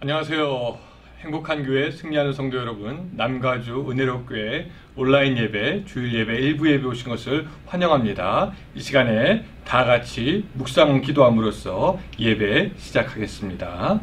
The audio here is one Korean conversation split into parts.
안녕하세요. 행복한 교회 승리하는 성도 여러분, 남가주 은혜롭교회 온라인 예배, 주일 예배 일부 예배 오신 것을 환영합니다. 이 시간에 다 같이 묵상 기도함으로써 예배 시작하겠습니다.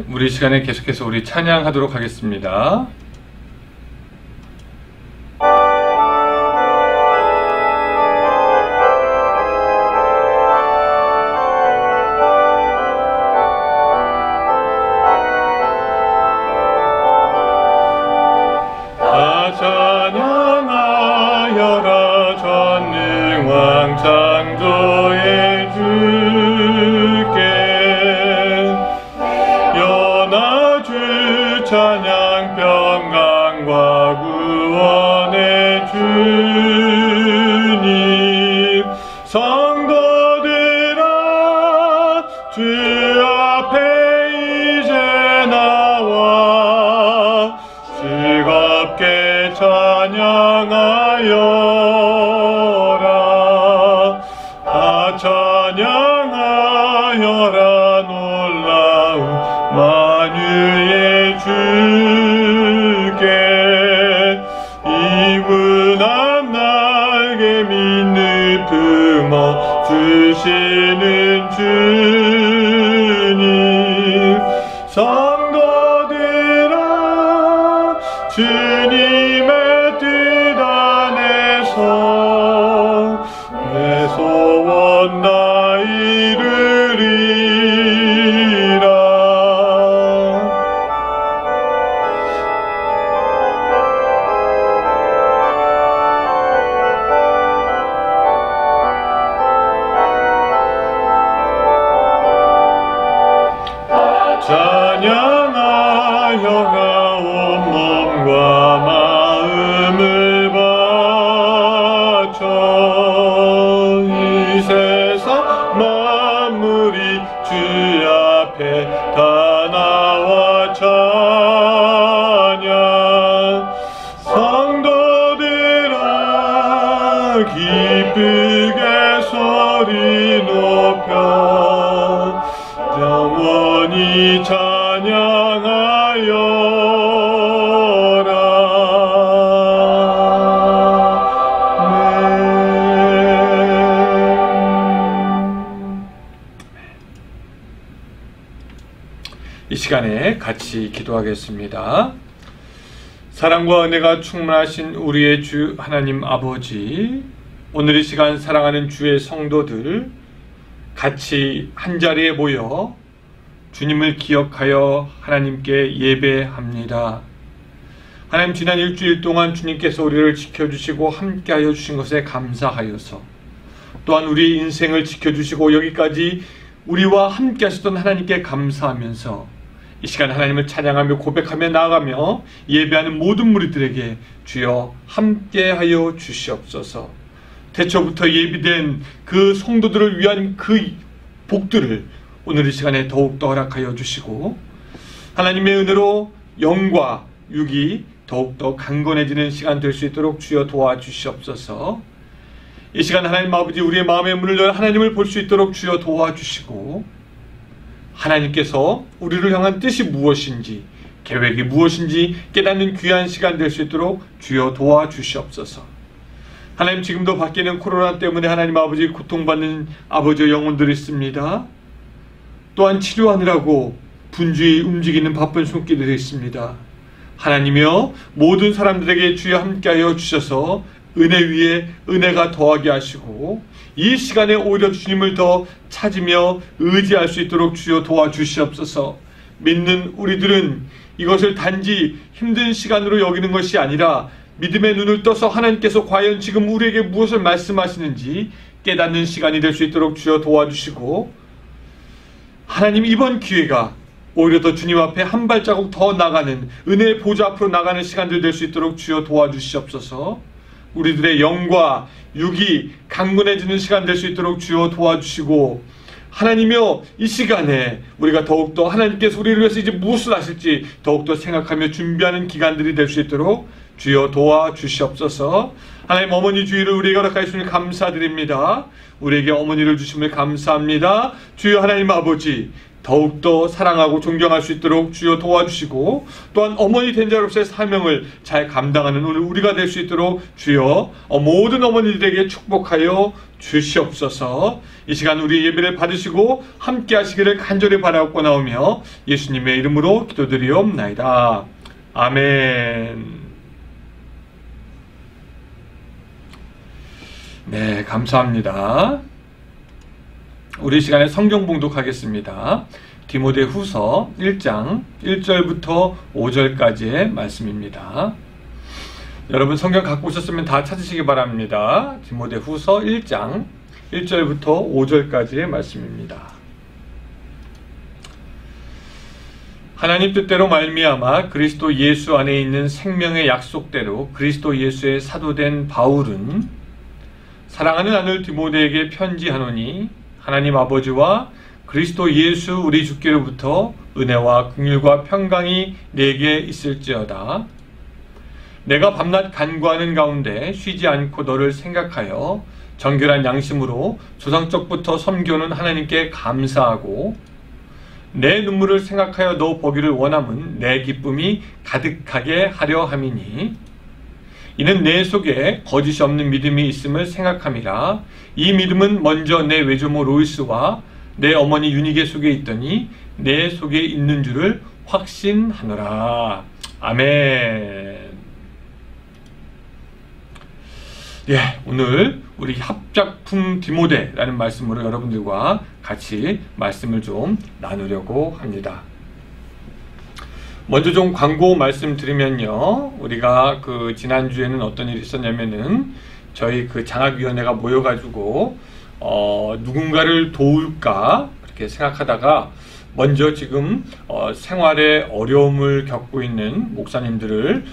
우리 시간에 계속해서 우리 찬양하도록 하겠습니다. 다 찬양하여라 전능왕 창조의 주께 찬양 평강과 구원의 주님 성도들아 주 앞에 이제 나와 즐겁게 찬양하여라 다 찬양하여라 놀라운 만유의 주께 이분한 날개 믿는 품어 주시는 주님 성도들아 주님의 뜻 안에서 내 소원 다 이루리라. 찬양하여라 온몸과 마음을 바쳐 이 세상 만물이 주 앞에 다 나와 찬양 성도들아 기쁘게 소리 높여 영원히 찬양하여라. 이 시간에 같이 기도하겠습니다. 사랑과 은혜가 충만하신 우리의 주 하나님 아버지, 오늘 이 시간 사랑하는 주의 성도들 같이 한자리에 모여 주님을 기억하여 하나님께 예배합니다. 하나님, 지난 일주일 동안 주님께서 우리를 지켜주시고 함께하여 주신 것에 감사하여서 또한 우리 인생을 지켜주시고 여기까지 우리와 함께 하셨던 하나님께 감사하면서 이 시간 하나님을 찬양하며 고백하며 나아가며 예배하는 모든 무리들에게 주여 함께하여 주시옵소서. 태초부터 예비된 그 성도들을 위한 그 복들을 오늘 이 시간에 더욱더 허락하여 주시고 하나님의 은혜로 영과 육이 더욱더 강건해지는 시간 될 수 있도록 주여 도와주시옵소서. 이 시간 하나님 아버지 우리의 마음의 문을 열어 하나님을 볼 수 있도록 주여 도와주시고 하나님께서 우리를 향한 뜻이 무엇인지 계획이 무엇인지 깨닫는 귀한 시간 될 수 있도록 주여 도와주시옵소서. 하나님, 지금도 밖에는 코로나 때문에 하나님 아버지 고통받는 아버지의 영혼들이 있습니다. 또한 치료하느라고 분주히 움직이는 바쁜 손길들이 있습니다. 하나님이여 모든 사람들에게 주여 함께하여 주셔서 은혜 위에 은혜가 더하게 하시고 이 시간에 오히려 주님을 더 찾으며 의지할 수 있도록 주여 도와주시옵소서. 믿는 우리들은 이것을 단지 힘든 시간으로 여기는 것이 아니라 믿음의 눈을 떠서 하나님께서 과연 지금 우리에게 무엇을 말씀하시는지 깨닫는 시간이 될 수 있도록 주여 도와주시고, 하나님 이번 기회가 오히려 더 주님 앞에 한 발자국 더 나가는 은혜의 보좌 앞으로 나가는 시간들 될 수 있도록 주여 도와주시옵소서. 우리들의 영과 육이 강건해지는 시간 될 수 있도록 주여 도와주시고, 하나님이여 이 시간에 우리가 더욱더 하나님께서 우리를 위해서 이제 무엇을 하실지 더욱더 생각하며 준비하는 기간들이 될 수 있도록 주여 도와주시옵소서. 하나님 어머니 주의를 우리에게 허락하시니 감사드립니다. 우리에게 어머니를 주심을 감사합니다. 주여 하나님 아버지, 더욱더 사랑하고 존경할 수 있도록 주여 도와주시고, 또한 어머니 된 자로서의 사명을 잘 감당하는 오늘 우리가 될 수 있도록 주여 모든 어머니들에게 축복하여 주시옵소서. 이 시간 우리 예배를 받으시고 함께 하시기를 간절히 바라고 나오며 예수님의 이름으로 기도드리옵나이다. 아멘. 네, 감사합니다. 우리 시간에 성경 봉독하겠습니다. 디모데후서 1장 1절부터 5절까지의 말씀입니다. 여러분 성경 갖고 오셨으면 다 찾으시기 바랍니다. 디모데후서 1장 1절부터 5절까지의 말씀입니다. 하나님 뜻대로 말미암아 그리스도 예수 안에 있는 생명의 약속대로 그리스도 예수의 사도된 바울은 사랑하는 아들 디모데에게 편지하노니, 하나님 아버지와 그리스도 예수 우리 주께로부터 은혜와 긍휼과 평강이 내게 있을지어다. 내가 밤낮 간구하는 가운데 쉬지 않고 너를 생각하여 정결한 양심으로 조상적부터 섬겨오는 하나님께 감사하고, 내 눈물을 생각하여 너 보기를 원함은 내 기쁨이 가득하게 하려 함이니, 이는 내 속에 거짓이 없는 믿음이 있음을 생각함이라. 이 믿음은 먼저 내 외조모 로이스와 내 어머니 유니게 속에 있더니 내 속에 있는 줄을 확신하노라. 아멘. 예, 오늘 우리 합작품 디모데라는 말씀으로 여러분들과 같이 말씀을 좀 나누려고 합니다. 먼저 좀 광고 말씀드리면요, 우리가 지난주에는 어떤 일이 있었냐면은 저희 장학위원회가 모여가지고 누군가를 도울까 그렇게 생각하다가 먼저 지금 생활에 어려움을 겪고 있는 목사님들을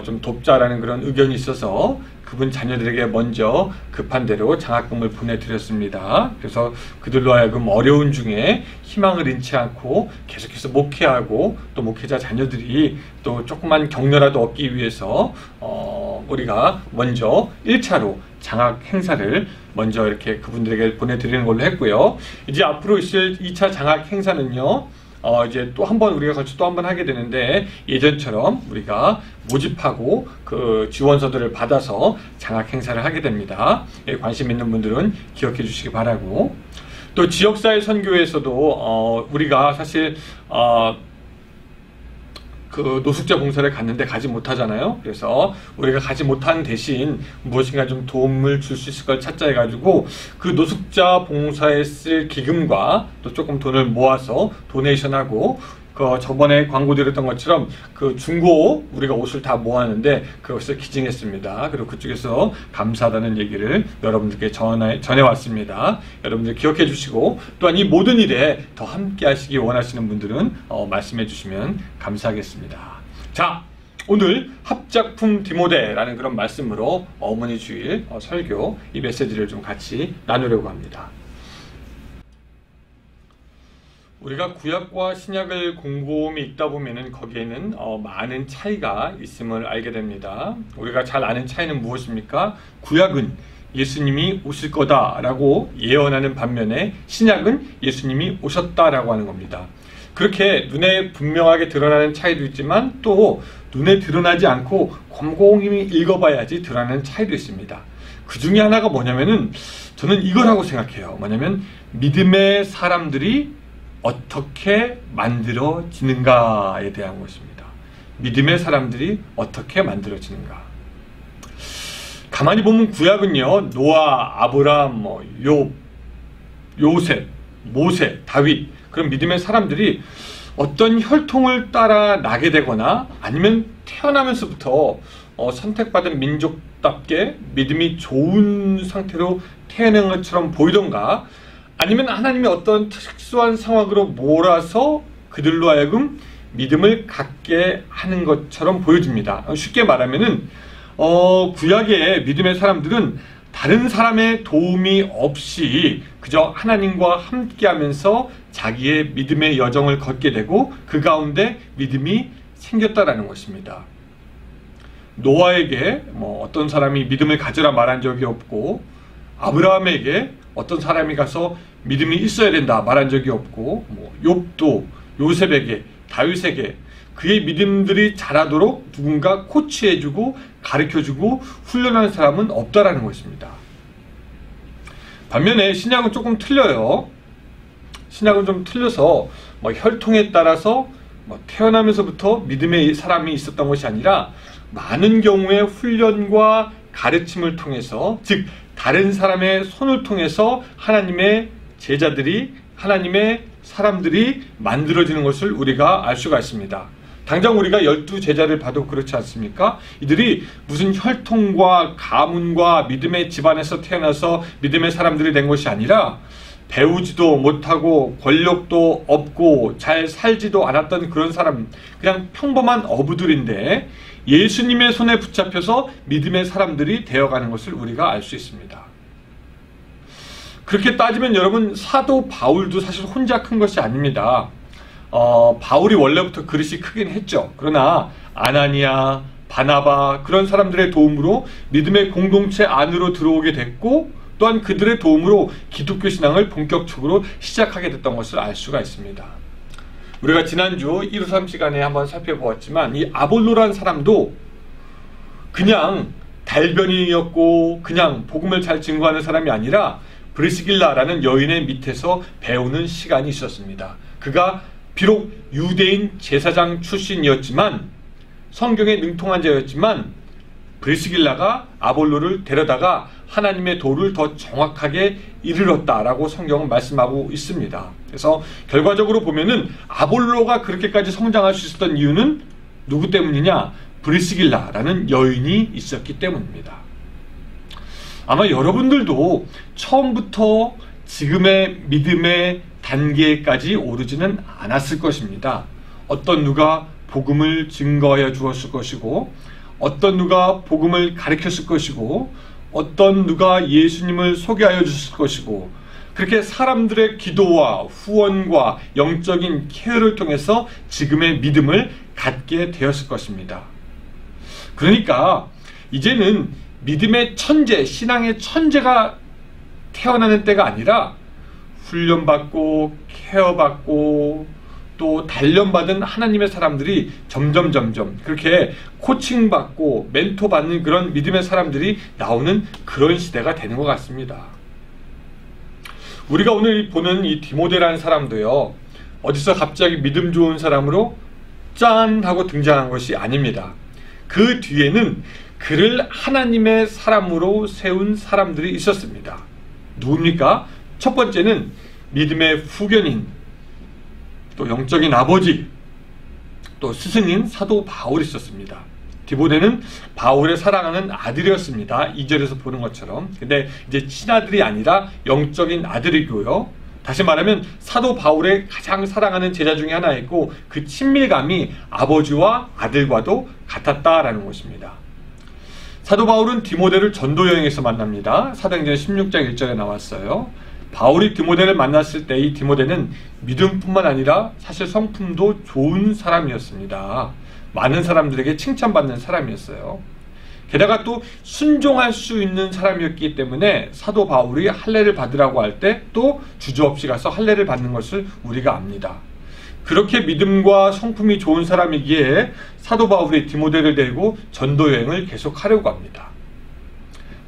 좀 돕자라는 그런 의견이 있어서 그분 자녀들에게 먼저 급한 대로 장학금을 보내드렸습니다. 그래서 그들로 하여금 어려운 중에 희망을 잃지 않고 계속해서 목회하고, 또 목회자 자녀들이 또 조그만 격려라도 얻기 위해서 우리가 먼저 1차로 장학 행사를 먼저 이렇게 그분들에게 보내드리는 걸로 했고요. 이제 앞으로 있을 2차 장학 행사는요, 이제 또 한 번 우리가 같이 또 한 번 하게 되는데, 예전처럼 우리가 모집하고 그 지원서들을 받아서 장학 행사를 하게 됩니다. 관심 있는 분들은 기억해 주시기 바라고, 또 지역사회 선교에서도 우리가 사실 노숙자 봉사를 갔는데 가지 못하잖아요. 그래서 우리가 가지 못한 대신 무엇인가 좀 도움을 줄 수 있을 걸 찾자 해가지고 그 노숙자 봉사에 쓸 기금과 또 조금 돈을 모아서 도네이션하고, 저번에 광고 드렸던 것처럼 중고 우리가 옷을 다 모았는데 그것을 기증했습니다. 그리고 그쪽에서 감사하다는 얘기를 여러분들께 전해왔습니다. 여러분들 기억해 주시고, 또한 이 모든 일에 더 함께 하시기 원하시는 분들은 말씀해 주시면 감사하겠습니다. 자, 오늘 합작품 디모데라는 그런 말씀으로 어머니 주일 설교 이 메시지를 좀 같이 나누려고 합니다. 우리가 구약과 신약을 곰곰이 읽다 보면은 거기에는 많은 차이가 있음을 알게 됩니다. 우리가 잘 아는 차이는 무엇입니까? 구약은 예수님이 오실 거다라고 예언하는 반면에 신약은 예수님이 오셨다라고 하는 겁니다. 그렇게 눈에 분명하게 드러나는 차이도 있지만 또 눈에 드러나지 않고 곰곰이 읽어봐야지 드러나는 차이도 있습니다. 그 중에 하나가 뭐냐면은 저는 이거라고 생각해요. 뭐냐면 믿음의 사람들이 어떻게 만들어지는가에 대한 것입니다. 믿음의 사람들이 어떻게 만들어지는가. 가만히 보면 구약은요, 노아, 아브라함, 욥, 요셉, 모세, 다윗, 그런 믿음의 사람들이 어떤 혈통을 따라 나게 되거나 아니면 태어나면서부터 선택받은 민족답게 믿음이 좋은 상태로 태어난 것처럼 보이던가, 아니면 하나님이 어떤 특수한 상황으로 몰아서 그들로 하여금 믿음을 갖게 하는 것처럼 보여집니다. 쉽게 말하면은 구약의 믿음의 사람들은 다른 사람의 도움이 없이 그저 하나님과 함께하면서 자기의 믿음의 여정을 걷게 되고 그 가운데 믿음이 생겼다라는 것입니다. 노아에게 어떤 사람이 믿음을 가져라 말한 적이 없고, 아브라함에게 어떤 사람이 가서 믿음이 있어야 된다 말한 적이 없고, 욥도 요셉에게, 다윗에게 그의 믿음들이 자라도록 누군가 코치해주고 가르쳐주고 훈련하는 사람은 없다라는 것입니다. 반면에 신약은 조금 틀려요. 신약은 좀 틀려서 혈통에 따라서 태어나면서부터 믿음의 사람이 있었던 것이 아니라 많은 경우에 훈련과 가르침을 통해서, 즉 다른 사람의 손을 통해서 하나님의 제자들이, 하나님의 사람들이 만들어지는 것을 우리가 알 수가 있습니다. 당장 우리가 12제자를 봐도 그렇지 않습니까? 이들이 무슨 혈통과 가문과 믿음의 집안에서 태어나서 믿음의 사람들이 된 것이 아니라 배우지도 못하고 권력도 없고 잘 살지도 않았던 그런 사람, 그냥 평범한 어부들인데 예수님의 손에 붙잡혀서 믿음의 사람들이 되어가는 것을 우리가 알 수 있습니다. 그렇게 따지면 여러분, 사도 바울도 사실 혼자 큰 것이 아닙니다. 바울이 원래부터 그릇이 크긴 했죠. 그러나 아나니아, 바나바 그런 사람들의 도움으로 믿음의 공동체 안으로 들어오게 됐고, 또한 그들의 도움으로 기독교 신앙을 본격적으로 시작하게 됐던 것을 알 수가 있습니다. 우리가 지난주 153 시간에 한번 살펴보았지만 이 아볼로라는 사람도 그냥 달변이었고 그냥 복음을 잘 증거하는 사람이 아니라 브리스길라라는 여인의 밑에서 배우는 시간이 있었습니다. 그가 비록 유대인 제사장 출신이었지만, 성경에 능통한 자였지만, 브리스길라가 아볼로를 데려다가 하나님의 도를 더 정확하게 이르렀다라고 성경은 말씀하고 있습니다. 그래서 결과적으로 보면은 아볼로가 그렇게까지 성장할 수 있었던 이유는 누구 때문이냐? 브리스길라라는 여인이 있었기 때문입니다. 아마 여러분들도 처음부터 지금의 믿음의 단계까지 오르지는 않았을 것입니다. 어떤 누가 복음을 증거하여 주었을 것이고, 어떤 누가 복음을 가르쳤을 것이고, 어떤 누가 예수님을 소개하여 줬을 것이고, 그렇게 사람들의 기도와 후원과 영적인 케어를 통해서 지금의 믿음을 갖게 되었을 것입니다. 그러니까 이제는 믿음의 천재, 신앙의 천재가 태어나는 때가 아니라 훈련받고 케어받고 또 단련받은 하나님의 사람들이 점점 그렇게 코칭받고 멘토받는 그런 믿음의 사람들이 나오는 그런 시대가 되는 것 같습니다. 우리가 오늘 보는 이 디모데라는 사람도요, 어디서 갑자기 믿음 좋은 사람으로 짠 하고 등장한 것이 아닙니다. 그 뒤에는 그를 하나님의 사람으로 세운 사람들이 있었습니다. 누굽니까? 첫 번째는 믿음의 후견인, 또 영적인 아버지, 또 스승인 사도 바울이 있었습니다. 디모데는 바울의 사랑하는 아들이었습니다. 2절에서 보는 것처럼. 근데 이제 친아들이 아니라 영적인 아들이고요. 다시 말하면 사도 바울의 가장 사랑하는 제자 중에 하나였고, 그 친밀감이 아버지와 아들과도 같았다라는 것입니다. 사도 바울은 디모데를 전도 여행에서 만납니다. 사도행전 16장 1절에 나왔어요. 바울이 디모데를 만났을 때 이 디모데는 믿음뿐만 아니라 사실 성품도 좋은 사람이었습니다. 많은 사람들에게 칭찬받는 사람이었어요. 게다가 또 순종할 수 있는 사람이었기 때문에 사도 바울이 할례를 받으라고 할 때 또 주저없이 가서 할례를 받는 것을 우리가 압니다. 그렇게 믿음과 성품이 좋은 사람이기에 사도 바울이 디모데를 데리고 전도 여행을 계속하려고 합니다.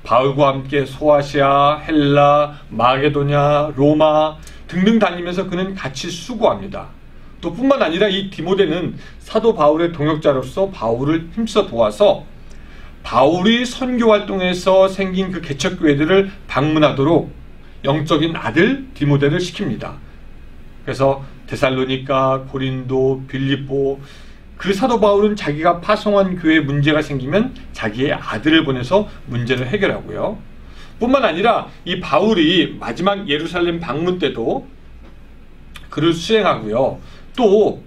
바울과 함께 소아시아, 헬라, 마게도냐, 로마 등등 다니면서 그는 같이 수고합니다. 또 뿐만 아니라 이 디모데는 사도 바울의 동역자로서 바울을 힘써 도와서 바울이 선교 활동에서 생긴 그 개척교회들을 방문하도록 영적인 아들 디모데를 시킵니다. 그래서 데살로니가, 고린도, 빌립보, 그 사도 바울은 자기가 파송한 교회에 문제가 생기면 자기의 아들을 보내서 문제를 해결하고요. 뿐만 아니라 이 바울이 마지막 예루살렘 방문 때도 그를 수행하고요. 또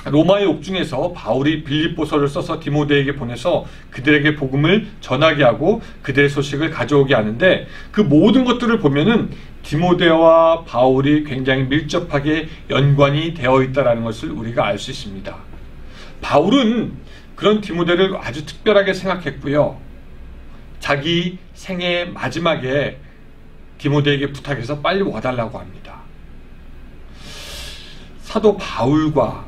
로마의 옥중에서 바울이 빌립보서를 써서 디모데에게 보내서 그들에게 복음을 전하게 하고 그들의 소식을 가져오게 하는데, 그 모든 것들을 보면은 디모데와 바울이 굉장히 밀접하게 연관이 되어 있다는 것을 우리가 알 수 있습니다. 바울은 그런 디모데를 아주 특별하게 생각했고요. 자기 생애 마지막에 디모데에게 부탁해서 빨리 와달라고 합니다. 사도 바울과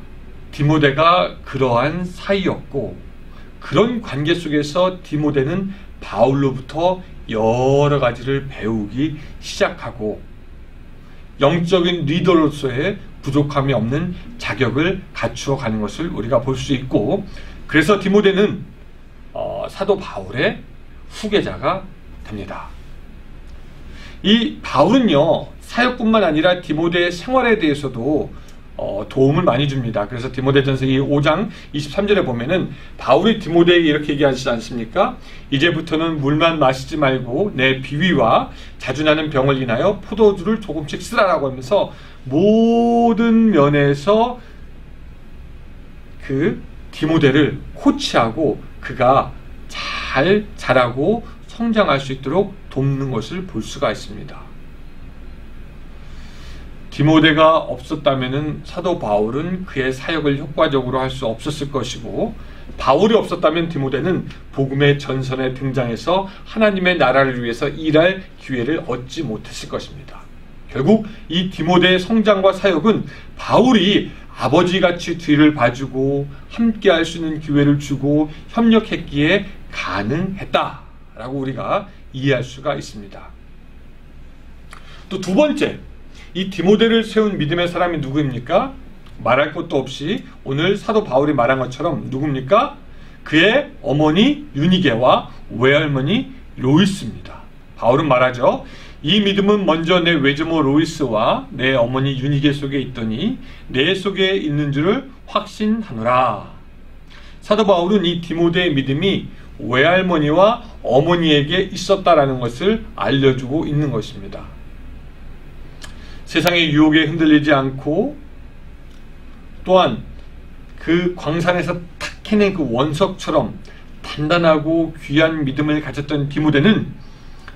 디모데가 그러한 사이였고, 그런 관계 속에서 디모데는 바울로부터 여러 가지를 배우기 시작하고 영적인 리더로서의 부족함이 없는 자격을 갖추어 가는 것을 우리가 볼 수 있고, 그래서 디모데는 사도 바울의 후계자가 됩니다. 이 바울은요, 사역뿐만 아니라 디모데의 생활에 대해서도 도움을 많이 줍니다. 그래서 디모데전서 5장 23절에 보면은 바울이 디모데에게 이렇게 얘기하지 않습니까? 이제부터는 물만 마시지 말고 내 비위와 자주 나는 병을 인하여 포도주를 조금씩 쓰라라고 하면서 모든 면에서 그 디모데를 코치하고 그가 잘 자라고 성장할 수 있도록 돕는 것을 볼 수가 있습니다. 디모데가 없었다면 사도 바울은 그의 사역을 효과적으로 할 수 없었을 것이고, 바울이 없었다면 디모데는 복음의 전선에 등장해서 하나님의 나라를 위해서 일할 기회를 얻지 못했을 것입니다. 결국 이 디모데의 성장과 사역은 바울이 아버지같이 뒤를 봐주고 함께 할 수 있는 기회를 주고 협력했기에 가능했다라고 우리가 이해할 수가 있습니다. 또 두 번째, 이 디모데를 세운 믿음의 사람이 누구입니까? 말할 것도 없이 오늘 사도 바울이 말한 것처럼 누굽니까? 그의 어머니 유니게와 외할머니 로이스입니다. 바울은 말하죠. 이 믿음은 먼저 내 외조모 로이스와 내 어머니 유니게 속에 있더니 내 속에 있는 줄을 확신하노라. 사도 바울은 이 디모데의 믿음이 외할머니와 어머니에게 있었다라는 것을 알려주고 있는 것입니다. 세상의 유혹에 흔들리지 않고 또한 그 광산에서 탁 캐낸 그 원석처럼 단단하고 귀한 믿음을 가졌던 디모데는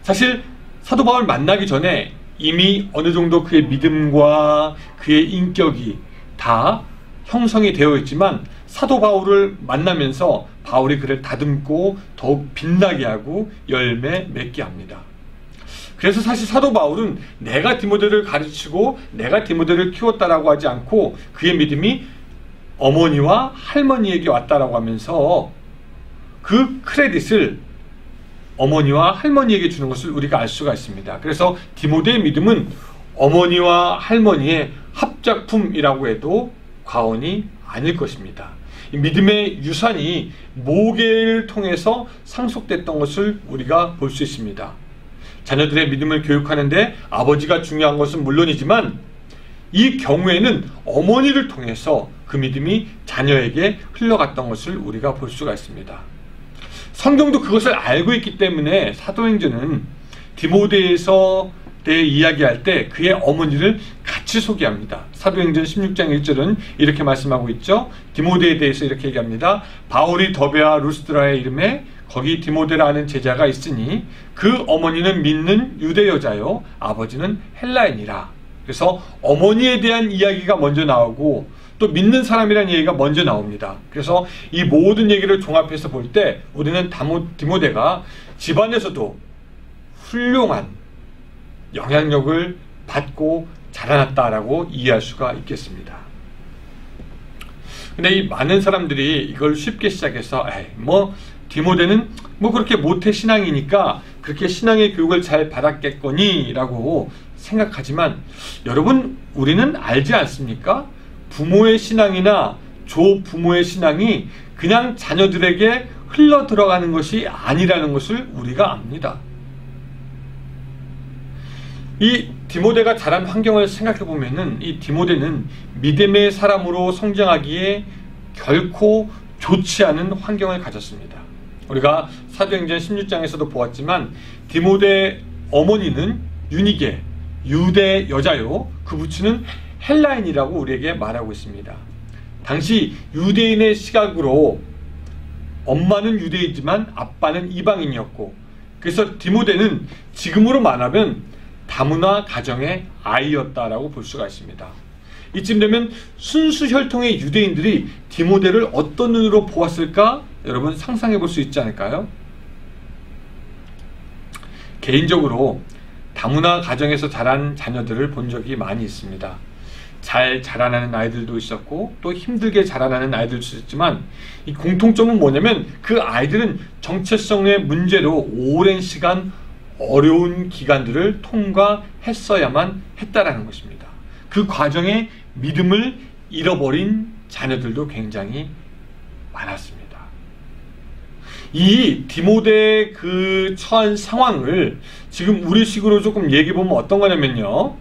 사실 사도 바울 만나기 전에 이미 어느 정도 그의 믿음과 그의 인격이 다 형성이 되어 있지만, 사도 바울을 만나면서 바울이 그를 다듬고 더욱 빛나게 하고 열매 맺게 합니다. 그래서 사실 사도 바울은 내가 디모데를 가르치고 내가 디모데를 키웠다라고 하지 않고 그의 믿음이 어머니와 할머니에게 왔다라고 하면서 그 크레딧을 어머니와 할머니에게 주는 것을 우리가 알 수가 있습니다. 그래서 디모데의 믿음은 어머니와 할머니의 합작품이라고 해도 과언이 아닐 것입니다. 이 믿음의 유산이 모계를 통해서 상속됐던 것을 우리가 볼 수 있습니다. 자녀들의 믿음을 교육하는데 아버지가 중요한 것은 물론이지만 이 경우에는 어머니를 통해서 그 믿음이 자녀에게 흘러갔던 것을 우리가 볼 수가 있습니다. 성경도 그것을 알고 있기 때문에 사도행전은 디모데에서 대해 이야기할 때 그의 어머니를 같이 소개합니다. 사도행전 16장 1절은 이렇게 말씀하고 있죠. 디모데에 대해서 이렇게 얘기합니다. 바울이 더베와 루스드라의 이름에 거기 디모데라 하는 제자가 있으니 그 어머니는 믿는 유대 여자요 아버지는 헬라인이라. 그래서 어머니에 대한 이야기가 먼저 나오고 또 믿는 사람이라는 얘기가 먼저 나옵니다. 그래서 이 모든 얘기를 종합해서 볼 때 우리는 디모데가 집안에서도 훌륭한 영향력을 받고 자라났다라고 이해할 수가 있겠습니다. 근데 이 많은 사람들이 이걸 쉽게 시작해서 디모데는 그렇게 모태 신앙이니까 그렇게 신앙의 교육을 잘 받았겠거니 라고 생각하지만, 여러분 우리는 알지 않습니까? 부모의 신앙이나 조부모의 신앙이 그냥 자녀들에게 흘러 들어가는 것이 아니라는 것을 우리가 압니다. 이 디모데가 자란 환경을 생각해 보면은 이 디모데는 믿음의 사람으로 성장하기에 결코 좋지 않은 환경을 가졌습니다. 우리가 사도행전 16장에서도 보았지만 디모데 어머니는 유니게, 유대 여자요, 그 부친은 헬라인이라고 우리에게 말하고 있습니다. 당시 유대인의 시각으로 엄마는 유대이지만 아빠는 이방인이었고, 그래서 디모데는 지금으로 말하면 다문화 가정의 아이였다라고 볼 수가 있습니다. 이쯤 되면 순수 혈통의 유대인들이 디모데를 어떤 눈으로 보았을까? 여러분 상상해 볼 수 있지 않을까요? 개인적으로 다문화 가정에서 자란 자녀들을 본 적이 많이 있습니다. 잘 자라나는 아이들도 있었고 또 힘들게 자라나는 아이들도 있었지만 이 공통점은 뭐냐면 그 아이들은 정체성의 문제로 오랜 시간 어려운 기간들을 통과했어야만 했다라는 것입니다. 그 과정에 믿음을 잃어버린 자녀들도 굉장히 많았습니다. 이 디모데의 그 처한 상황을 지금 우리식으로 조금 얘기해보면 어떤 거냐면요,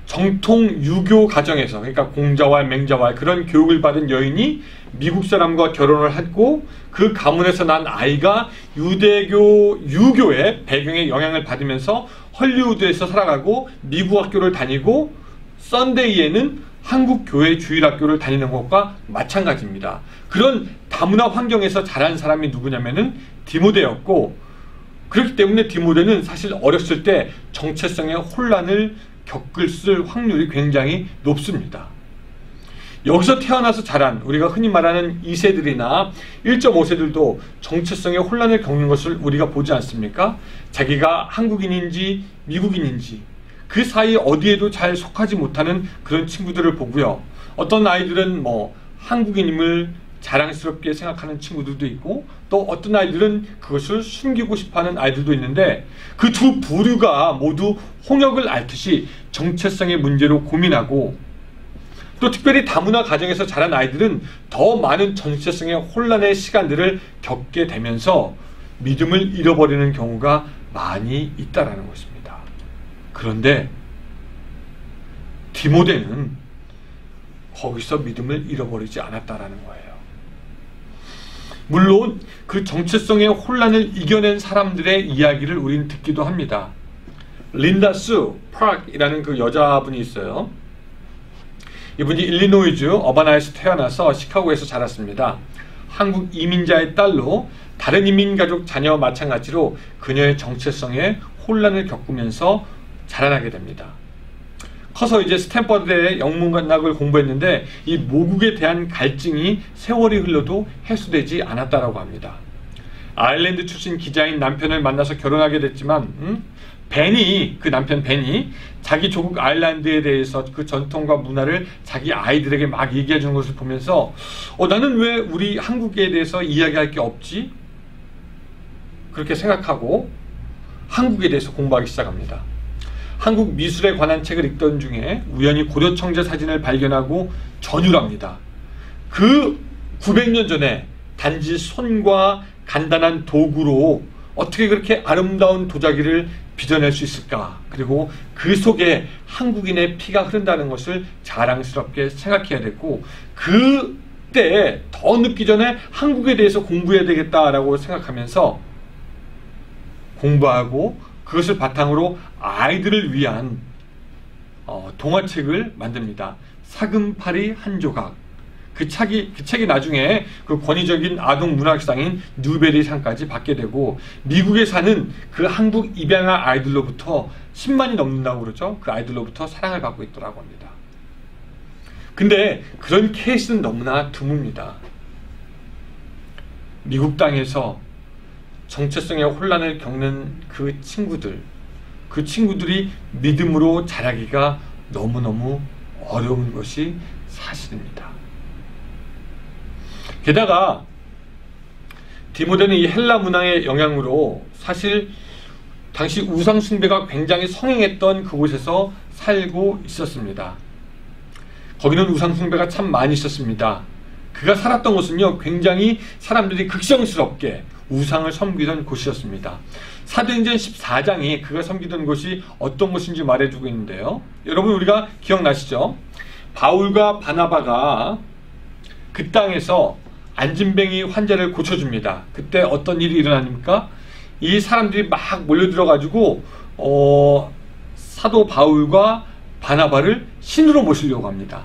정통 유교 가정에서, 그러니까 공자와 맹자와 그런 교육을 받은 여인이 미국 사람과 결혼을 했고 그 가문에서 난 아이가 유교의 배경에 영향을 받으면서 헐리우드에서 살아가고 미국 학교를 다니고 썬데이에는 한국 교회 주일학교를 다니는 것과 마찬가지입니다. 그런 다문화 환경에서 자란 사람이 누구냐면은 디모데였고, 그렇기 때문에 디모데는 사실 어렸을 때 정체성의 혼란을 겪을 확률이 굉장히 높습니다. 여기서 태어나서 자란 우리가 흔히 말하는 2세들이나 1.5세들도 정체성의 혼란을 겪는 것을 우리가 보지 않습니까? 자기가 한국인인지 미국인인지 그 사이 어디에도 잘 속하지 못하는 그런 친구들을 보고요. 어떤 아이들은 한국인임을 자랑스럽게 생각하는 친구들도 있고, 또 어떤 아이들은 그것을 숨기고 싶어하는 아이들도 있는데, 그 두 부류가 모두 홍역을 앓듯이 정체성의 문제로 고민하고, 또 특별히 다문화 가정에서 자란 아이들은 더 많은 정체성의 혼란의 시간들을 겪게 되면서 믿음을 잃어버리는 경우가 많이 있다라는 것입니다. 그런데 디모데는 거기서 믿음을 잃어버리지 않았다라는 거예요. 물론 그 정체성의 혼란을 이겨낸 사람들의 이야기를 우리는 듣기도 합니다. 린다 수 파크이라는 그 여자분이 있어요. 이분이 일리노이주 어바나에서 태어나서 시카고에서 자랐습니다. 한국 이민자의 딸로 다른 이민 가족 자녀와 마찬가지로 그녀의 정체성에 혼란을 겪으면서 자라나게 됩니다. 커서 이제 스탠퍼드대 영문학을 공부했는데 이 모국에 대한 갈증이 세월이 흘러도 해소되지 않았다라고 합니다. 아일랜드 출신 기자인 남편을 만나서 결혼하게 됐지만 그 남편 벤이 자기 조국 아일랜드에 대해서 그 전통과 문화를 자기 아이들에게 막 얘기해 주는 것을 보면서 나는 왜 우리 한국에 대해서 이야기할 게 없지? 그렇게 생각하고 한국에 대해서 공부하기 시작합니다. 한국 미술에 관한 책을 읽던 중에 우연히 고려 청자 사진을 발견하고 전율합니다. 그 900년 전에 단지 손과 간단한 도구로 어떻게 그렇게 아름다운 도자기를 빚어낼 수 있을까? 그리고 그 속에 한국인의 피가 흐른다는 것을 자랑스럽게 생각해야 됐고, 그때 더 늦기 전에 한국에 대해서 공부해야 되겠다라고 생각하면서 공부하고 그것을 바탕으로 아이들을 위한 동화책을 만듭니다. 사금팔이 한 조각. 그 책이 나중에 그 권위적인 아동 문학상인 뉴베리상까지 받게 되고, 미국에 사는 그 한국 입양아 아이들로부터 10만이 넘는다고 그러죠. 그 아이들로부터 사랑을 받고 있더라고 합니다. 근데 그런 케이스는 너무나 드뭅니다. 미국 땅에서 정체성의 혼란을 겪는 그 친구들이 믿음으로 자라기가 너무너무 어려운 것이 사실입니다. 게다가 디모데는 이 헬라 문화의 영향으로 사실 당시 우상 숭배가 굉장히 성행했던 그곳에서 살고 있었습니다. 거기는 우상 숭배가 참 많이 있었습니다. 그가 살았던 곳은요, 굉장히 사람들이 극성스럽게 우상을 섬기던 곳이었습니다. 사도행전 14장이 그가 섬기던 곳이 어떤 곳인지 말해주고 있는데요. 여러분, 우리가 기억나시죠? 바울과 바나바가 그 땅에서 안진뱅이 환자를 고쳐줍니다. 그때 어떤 일이 일어납니까? 이 사람들이 막 몰려들어가지고 사도 바울과 바나바를 신으로 모시려고 합니다.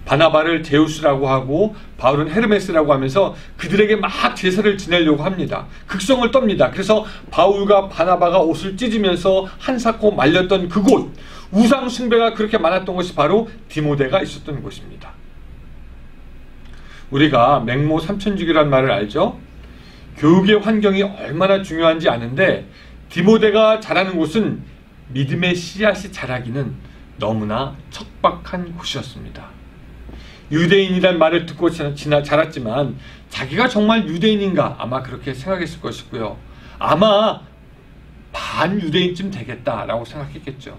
바나바를 제우스라고 하고 바울은 헤르메스라고 하면서 그들에게 막 제사를 지내려고 합니다. 극성을 떱니다. 그래서 바울과 바나바가 옷을 찢으면서 한사코 말렸던 그곳, 우상 숭배가 그렇게 많았던 곳이 바로 디모데가 있었던 곳입니다. 우리가 맹모 삼천주기란 말을 알죠? 교육의 환경이 얼마나 중요한지 아는데 디모데가 자라는 곳은 믿음의 씨앗이 자라기는 너무나 척박한 곳이었습니다. 유대인이란 말을 듣고 자랐지만 자기가 정말 유대인인가 아마 그렇게 생각했을 것이고요. 아마 반유대인쯤 되겠다라고 생각했겠죠.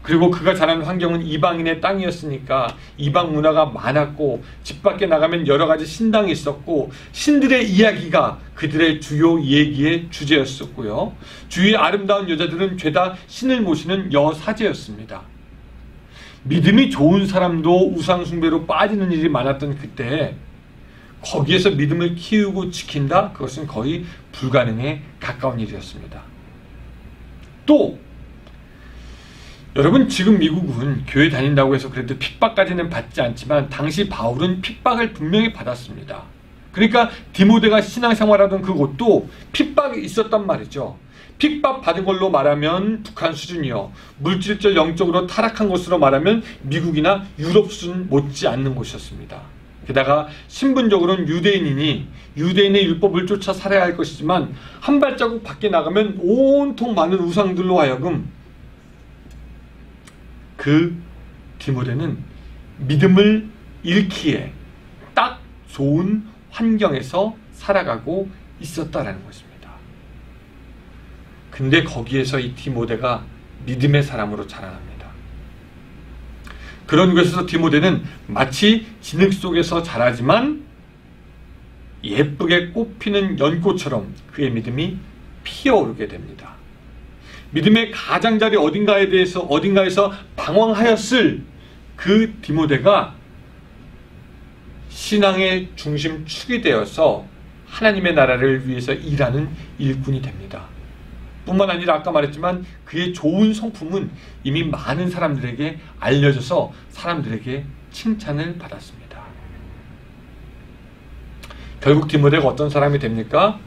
그리고 그가 자란 환경은 이방인의 땅이었으니까 이방 문화가 많았고 집 밖에 나가면 여러 가지 신당이 있었고 신들의 이야기가 그들의 주요 얘기의 주제였었고요. 주위의 아름다운 여자들은 죄다 신을 모시는 여사제였습니다. 믿음이 좋은 사람도 우상숭배로 빠지는 일이 많았던 그때 거기에서 믿음을 키우고 지킨다? 그것은 거의 불가능에 가까운 일이었습니다. 또 여러분, 지금 미국은 교회 다닌다고 해서 그래도 핍박까지는 받지 않지만 당시 바울은 핍박을 분명히 받았습니다. 그러니까 디모데가 신앙생활하던 그곳도 핍박이 있었단 말이죠. 핍박 받은 걸로 말하면 북한 수준이요, 물질적 영적으로 타락한 곳으로 말하면 미국이나 유럽 수준 못지 않는 곳이었습니다. 게다가 신분적으로는 유대인이니 유대인의 율법을 쫓아 살아야 할 것이지만 한 발자국 밖에 나가면 온통 많은 우상들로 하여금 그 디모데는 믿음을 잃기에 딱 좋은 환경에서 살아가고 있었다라는 것입니다. 근데 거기에서 이 디모데가 믿음의 사람으로 자라납니다. 그런 곳에서 디모데는 마치 진흙 속에서 자라지만 예쁘게 꽃피는 연꽃처럼 그의 믿음이 피어오르게 됩니다. 믿음의 가장자리 어딘가에서 방황하였을 그 디모데가 신앙의 중심축이 되어서 하나님의 나라를 위해서 일하는 일꾼이 됩니다. 뿐만 아니라 아까 말했지만 그의 좋은 성품은 이미 많은 사람들에게 알려져서 사람들에게 칭찬을 받았습니다. 결국 디모데가 어떤 사람이 됩니까?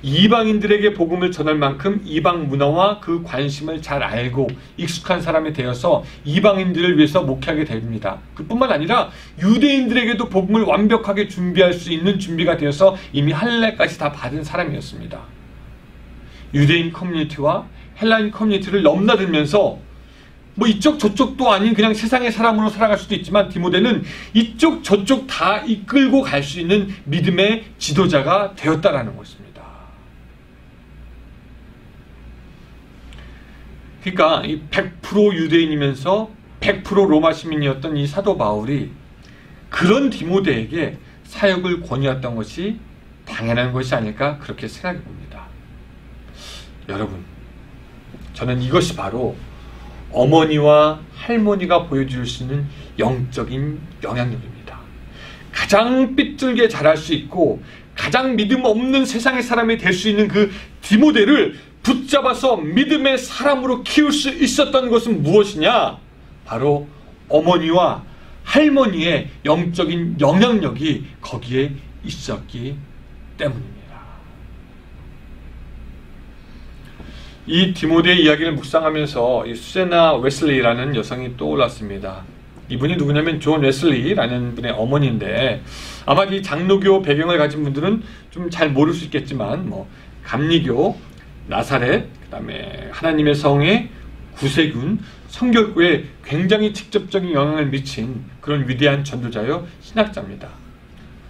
이방인들에게 복음을 전할 만큼 이방 문화와 그 관심을 잘 알고 익숙한 사람이 되어서 이방인들을 위해서 목회하게 됩니다. 그뿐만 아니라 유대인들에게도 복음을 완벽하게 준비할 수 있는 준비가 되어서 이미 할례까지 다 받은 사람이었습니다. 유대인 커뮤니티와 헬라인 커뮤니티를 넘나들면서 뭐 이쪽 저쪽도 아닌 그냥 세상의 사람으로 살아갈 수도 있지만 디모데는 이쪽 저쪽 다 이끌고 갈 수 있는 믿음의 지도자가 되었다라는 것입니다. 그러니까 이 100% 유대인이면서 100% 로마 시민이었던 이 사도 바울이 그런 디모데에게 사역을 권유했던 것이 당연한 것이 아닐까 그렇게 생각해 봅니다. 여러분, 저는 이것이 바로 어머니와 할머니가 보여줄 수 있는 영적인 영향력입니다. 가장 삐뚤게 자랄 수 있고 가장 믿음 없는 세상의 사람이 될 수 있는 그 디모데를 붙잡아서 믿음의 사람으로 키울 수 있었던 것은 무엇이냐? 바로 어머니와 할머니의 영적인 영향력이 거기에 있었기 때문입니다. 이 디모데의 이야기를 묵상하면서 이 수제나 웨슬리라는 여성이 떠올랐습니다. 이분이 누구냐면 존 웨슬리라는 분의 어머니인데 아마 이 장로교 배경을 가진 분들은 좀 잘 모를 수 있겠지만 뭐 감리교, 나사렛, 그다음에 하나님의 성의 구세군, 성결교에 굉장히 직접적인 영향을 미친 그런 위대한 전도자요 신학자입니다.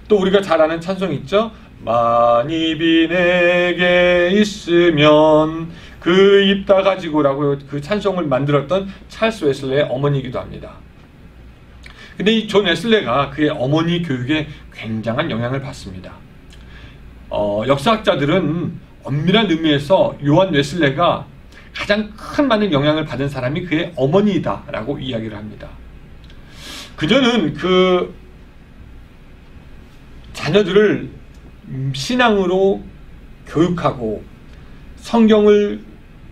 또 우리가 잘 아는 찬송 있죠? 만입이 내게 있으면 그 입 다 가지고라고 그 찬송을 만들었던 찰스 웨슬리의 어머니이기도 합니다. 근데 이 존 웨슬레가 그의 어머니 교육에 굉장한 영향을 받습니다. 역사학자들은 엄밀한 의미에서 요한 웨슬레가 가장 큰 많은 영향을 받은 사람이 그의 어머니이다 라고 이야기를 합니다. 그녀는 그 자녀들을 신앙으로 교육하고 성경을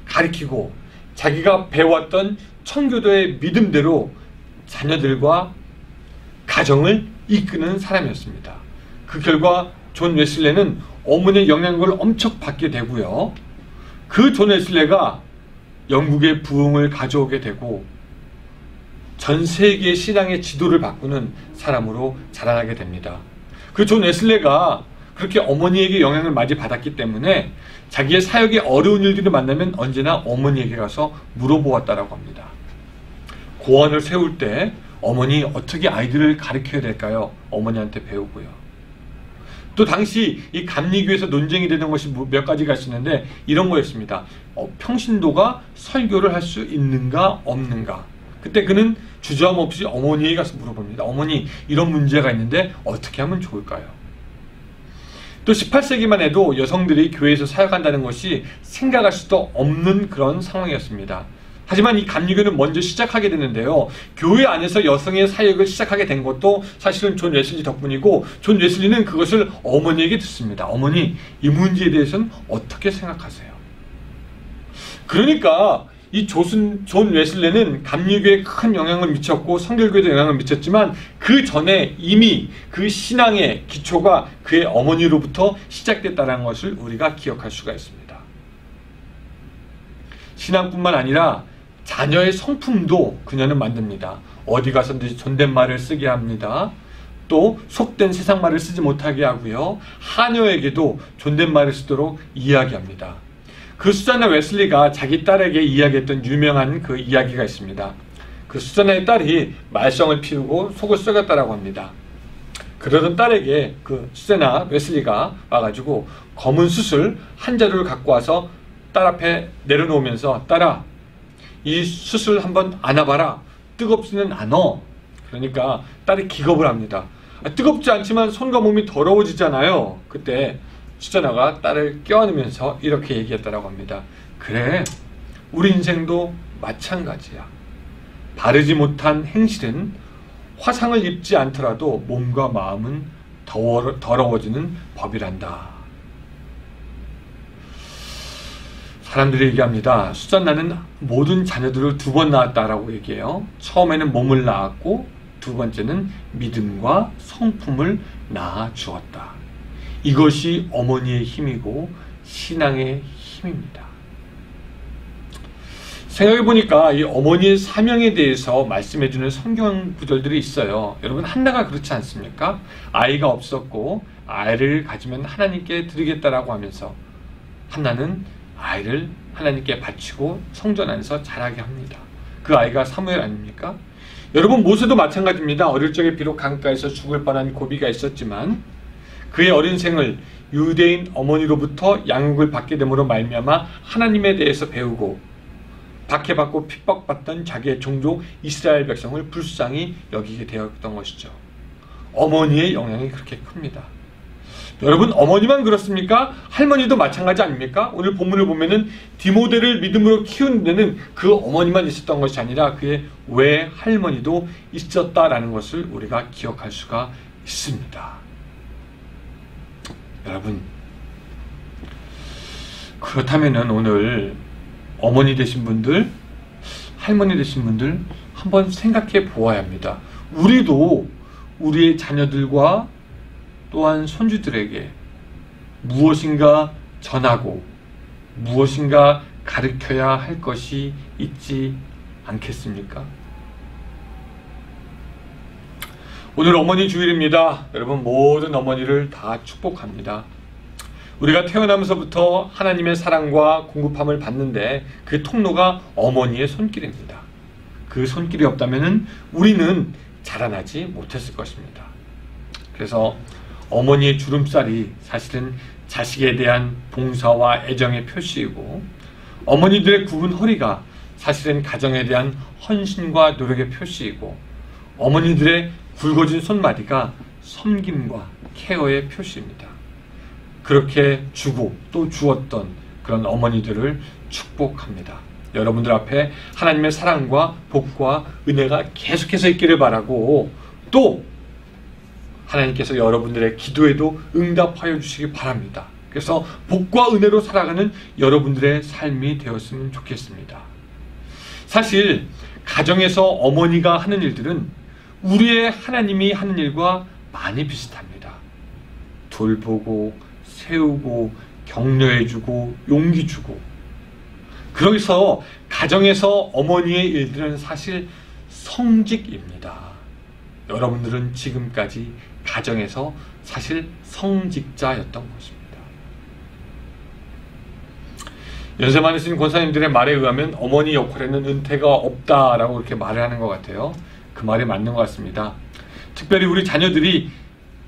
가르치고 자기가 배웠던 청교도의 믿음대로 자녀들과 가정을 이끄는 사람이었습니다. 그 결과 존 웨슬레는 어머니의 영향을 엄청 받게 되고요. 그 존 웨슬레가 영국의 부흥을 가져오게 되고 전 세계의 신앙의 지도를 바꾸는 사람으로 자라나게 됩니다. 그 존 웨슬레가 그렇게 어머니에게 영향을 많이 받았기 때문에 자기의 사역에 어려운 일들을 만나면 언제나 어머니에게 가서 물어보았다라고 합니다. 고원을 세울 때 어머니 어떻게 아이들을 가르쳐야 될까요? 어머니한테 배우고요. 또 당시 이 감리교에서 논쟁이 되는 것이 몇 가지가 있었는데 이런 거였습니다. 평신도가 설교를 할 수 있는가 없는가. 그때 그는 주저함 없이 어머니에 가서 물어봅니다. 어머니, 이런 문제가 있는데 어떻게 하면 좋을까요? 또 18세기만 해도 여성들이 교회에서 사역한다는 것이 생각할 수도 없는 그런 상황이었습니다. 하지만 이 감리교는 먼저 시작하게 되는데요. 교회 안에서 여성의 사역을 시작하게 된 것도 사실은 존 웨슬리 덕분이고 존 웨슬리는 그것을 어머니에게 듣습니다. 어머니, 이 문제에 대해서는 어떻게 생각하세요? 그러니까 이 존 웨슬레는 감리교에 큰 영향을 미쳤고 성결교에도 영향을 미쳤지만 그 전에 이미 그 신앙의 기초가 그의 어머니로부터 시작됐다는 것을 우리가 기억할 수가 있습니다. 신앙뿐만 아니라 자녀의 성품도 그녀는 만듭니다. 어디 가서든지 존댓말을 쓰게 합니다. 또 속된 세상말을 쓰지 못하게 하고요. 하녀에게도 존댓말을 쓰도록 이야기합니다. 그 수자나 웨슬리가 자기 딸에게 이야기했던 유명한 그 이야기가 있습니다. 그 수자나의 딸이 말썽을 피우고 속을 썩였다라고 합니다. 그러던 딸에게 그 수자나 웨슬리가 와가지고 검은 숯을 한 자루를 갖고 와서 딸 앞에 내려놓으면서 딸아, 이 숯을 한번 안아봐라. 뜨겁지는 않어. 그러니까 딸이 기겁을 합니다. 뜨겁지 않지만 손과 몸이 더러워지잖아요. 그때 수자나가 딸을 껴안으면서 이렇게 얘기했다라고 합니다. 그래, 우리 인생도 마찬가지야. 바르지 못한 행실은 화상을 입지 않더라도 몸과 마음은 더러워지는 법이란다. 사람들이 얘기합니다. 수잔나는 모든 자녀들을 2번 낳았다라고 얘기해요. 처음에는 몸을 낳았고 두 번째는 믿음과 성품을 낳아 주었다. 이것이 어머니의 힘이고 신앙의 힘입니다. 생각해보니까 이 어머니의 사명에 대해서 말씀해주는 성경 구절들이 있어요. 여러분, 한나가 그렇지 않습니까? 아이가 없었고 아이를 가지면 하나님께 드리겠다라고 하면서 한나는 아이를 하나님께 바치고 성전 안에서 자라게 합니다. 그 아이가 사무엘 아닙니까? 여러분, 모세도 마찬가지입니다. 어릴 적에 비록 강가에서 죽을 뻔한 고비가 있었지만 그의 어린 생을 유대인 어머니로부터 양육을 받게 됨으로 말미암아 하나님에 대해서 배우고 박해받고 핍박받던 자기의 종족 이스라엘 백성을 불쌍히 여기게 되었던 것이죠. 어머니의 영향이 그렇게 큽니다. 여러분, 어머니만 그렇습니까? 할머니도 마찬가지 아닙니까? 오늘 본문을 보면은 디모데를 믿음으로 키우는 데는 그 어머니만 있었던 것이 아니라 그의 외할머니도 있었다라는 것을 우리가 기억할 수가 있습니다. 여러분, 그렇다면은 오늘 어머니 되신 분들, 할머니 되신 분들 한번 생각해 보아야 합니다. 우리도 우리의 자녀들과 또한 손주들에게 무엇인가 전하고 무엇인가 가르쳐야 할 것이 있지 않겠습니까? 오늘 어머니 주일입니다. 여러분, 모든 어머니를 다 축복합니다. 우리가 태어나면서부터 하나님의 사랑과 공급함을 받는데 그 통로가 어머니의 손길입니다. 그 손길이 없다면 우리는 자라나지 못했을 것입니다. 그래서 어머니의 주름살이 사실은 자식에 대한 봉사와 애정의 표시이고 어머니들의 굽은 허리가 사실은 가정에 대한 헌신과 노력의 표시이고 어머니들의 굵어진 손마디가 섬김과 케어의 표시입니다. 그렇게 주고 또 주었던 그런 어머니들을 축복합니다. 여러분들 앞에 하나님의 사랑과 복과 은혜가 계속해서 있기를 바라고, 또 하나님께서 여러분들의 기도에도 응답하여 주시기 바랍니다. 그래서 복과 은혜로 살아가는 여러분들의 삶이 되었으면 좋겠습니다. 사실 가정에서 어머니가 하는 일들은 우리의 하나님이 하는 일과 많이 비슷합니다. 돌보고 세우고 격려해주고 용기 주고, 그래서 가정에서 어머니의 일들은 사실 성직입니다. 여러분들은 지금까지 가정에서 사실 성직자였던 것입니다. 연세 많으신 권사님들의 말에 의하면 어머니 역할에는 은퇴가 없다라고 그렇게 말을 하는 것 같아요. 그 말이 맞는 것 같습니다. 특별히 우리 자녀들이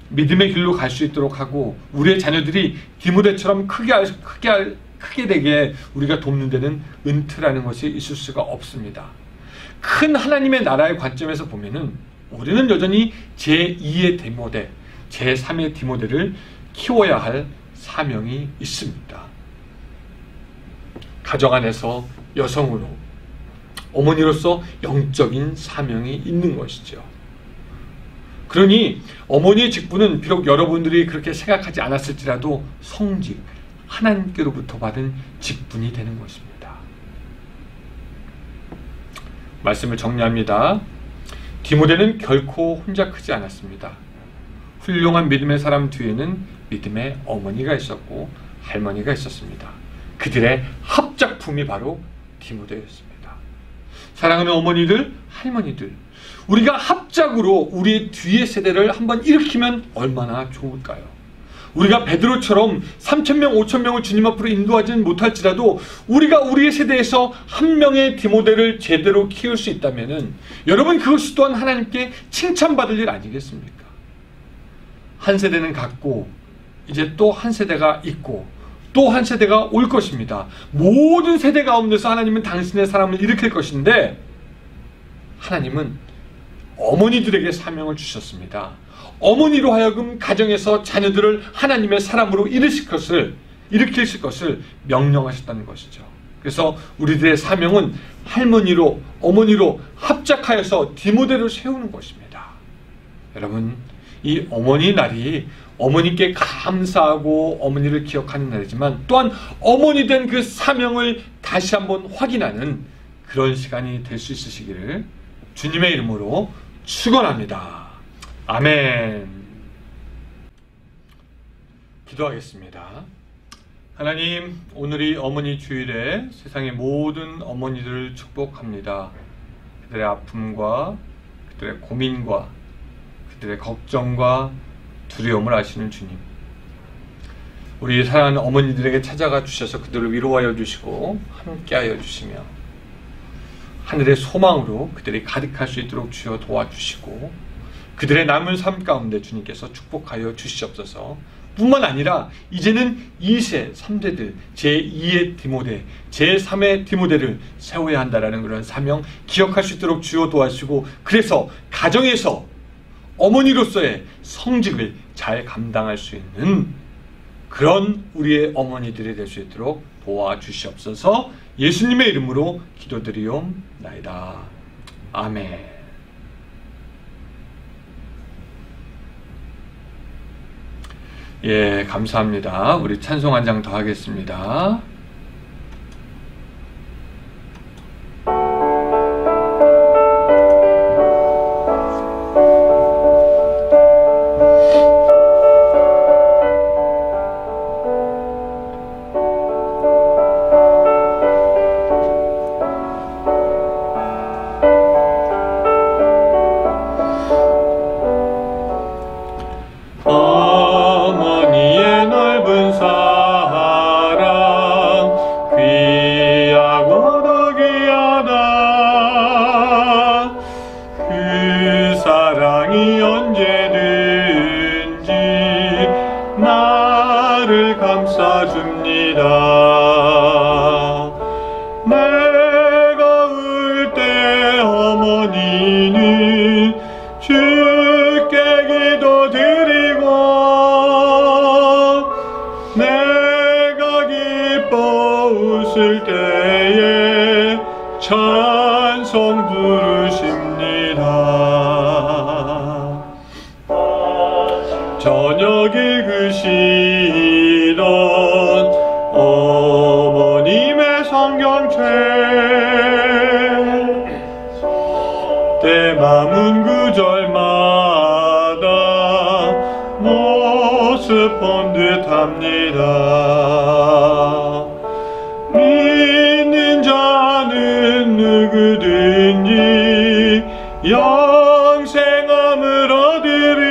믿음의 길로 갈 수 있도록 하고, 우리의 자녀들이 디모데처럼 크게 되게 우리가 돕는 데는 은퇴라는 것이 있을 수가 없습니다. 큰 하나님의 나라의 관점에서 보면은 우리는 여전히 제2의 디모데, 제3의 디모데를 키워야 할 사명이 있습니다. 가정 안에서 여성으로, 어머니로서 영적인 사명이 있는 것이죠. 그러니 어머니의 직분은 비록 여러분들이 그렇게 생각하지 않았을지라도 성직, 하나님께로부터 받은 직분이 되는 것입니다. 말씀을 정리합니다. 디모데는 결코 혼자 크지 않았습니다. 훌륭한 믿음의 사람 뒤에는 믿음의 어머니가 있었고 할머니가 있었습니다. 그들의 합작품이 바로 디모데였습니다. 사랑하는 어머니들, 할머니들, 우리가 합작으로 우리의 뒤의 세대를 한번 일으키면 얼마나 좋을까요? 우리가 베드로처럼 3,000명, 5,000명을 주님 앞으로 인도하지는 못할지라도 우리가 우리의 세대에서 한 명의 디모데를 제대로 키울 수 있다면 여러분, 그것이 또한 하나님께 칭찬받을 일 아니겠습니까? 한 세대는 갔고 이제 또 한 세대가 있고 또 한 세대가 올 것입니다. 모든 세대 가운데서 하나님은 당신의 사람을 일으킬 것인데, 하나님은 어머니들에게 사명을 주셨습니다. 어머니로 하여금 가정에서 자녀들을 하나님의 사람으로 일으키실 것을 명령하셨다는 것이죠. 그래서 우리들의 사명은 할머니로, 어머니로 합작하여서 디모데를 세우는 것입니다. 여러분, 이 어머니 날이 어머니께 감사하고 어머니를 기억하는 날이지만, 또한 어머니 된 그 사명을 다시 한번 확인하는 그런 시간이 될 수 있으시기를 주님의 이름으로 축원합니다. 아멘. 기도하겠습니다. 하나님, 오늘이 어머니 주일에 세상의 모든 어머니들을 축복합니다. 그들의 아픔과 그들의 고민과 그들의 걱정과 두려움을 아시는 주님, 우리 사랑하는 어머니들에게 찾아가 주셔서 그들을 위로하여 주시고 함께하여 주시며 하늘의 소망으로 그들이 가득할 수 있도록 주여 도와주시고, 그들의 남은 삶 가운데 주님께서 축복하여 주시옵소서. 뿐만 아니라 이제는 2세, 3세들, 제2의 디모데, 제3의 디모데를 세워야 한다라는 그런 사명 기억할 수 있도록 주여 도와주시고, 그래서 가정에서 어머니로서의 성직을 잘 감당할 수 있는 그런 우리의 어머니들이 될 수 있도록 도와주시옵소서. 예수님의 이름으로 기도드리옵나이다. 아멘. 예, 감사합니다. 우리 찬송 한 장 더 하겠습니다. 오셨을 때에 찬송 부르십니다. 저녁 읽으시던 어머님의 성경책 때마문 구절마다 모습 본 듯합니다. 믿는 자는 누구든지 영생함을 얻으리.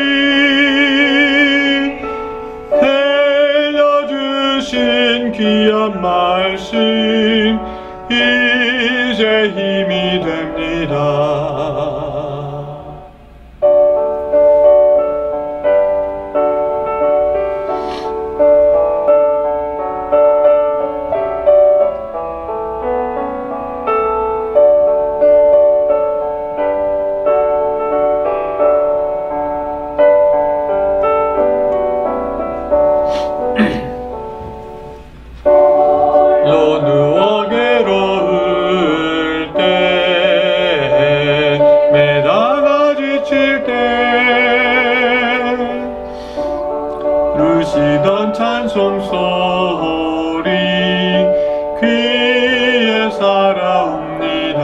들려주신 귀한 말씀 이제 힘이 됩니다. 누워 괴로울 때 매다가 지칠 때 루시던 찬송 소리 귀에 살아옵니다.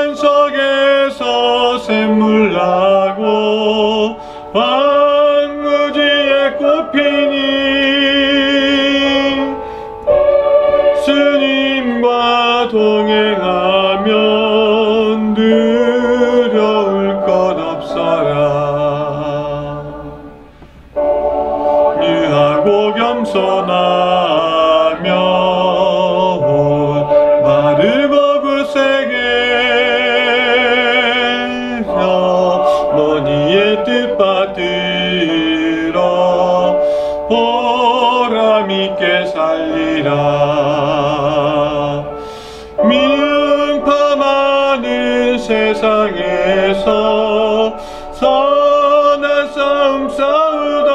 연석에서 샘물 나고 황무지에 꽃피니 주님과 동행하면 두려울 것 없어라. 유하고 겸손하면 마르고 굳세게 어머니의 뜻 받들어 보람있게 살리라. 미움파 많은 세상에서 선한 싸움 싸우다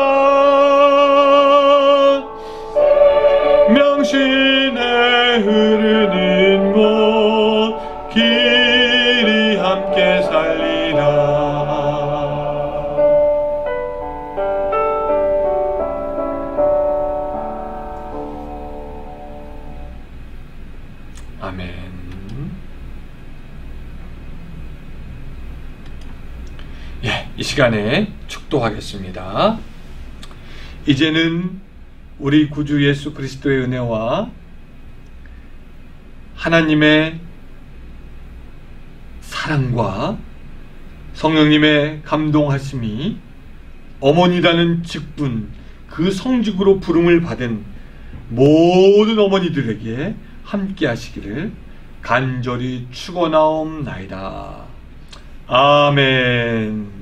명신에 흐르는 곳 길이 함께 살리라. 아멘. 예, 이 시간에 축도하겠습니다. 이제는 우리 구주 예수 그리스도의 은혜와 하나님의 사랑과 성령님의 감동하심이 어머니라는 직분, 그 성직으로 부름을 받은 모든 어머니들에게 함께 하시기를 간절히 축원하옵나이다. 아멘.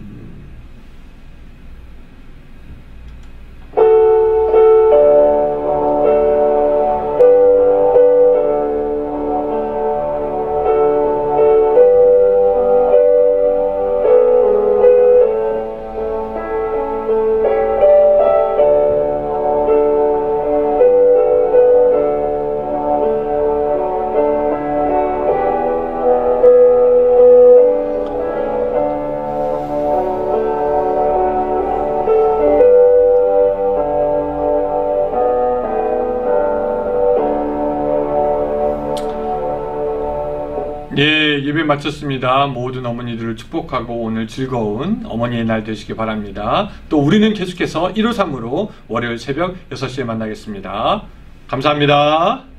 예, 예배 마쳤습니다. 모든 어머니들을 축복하고 오늘 즐거운 어머니의 날 되시기 바랍니다. 또 우리는 계속해서 1호 3으로 월요일 새벽 6시에 만나겠습니다. 감사합니다.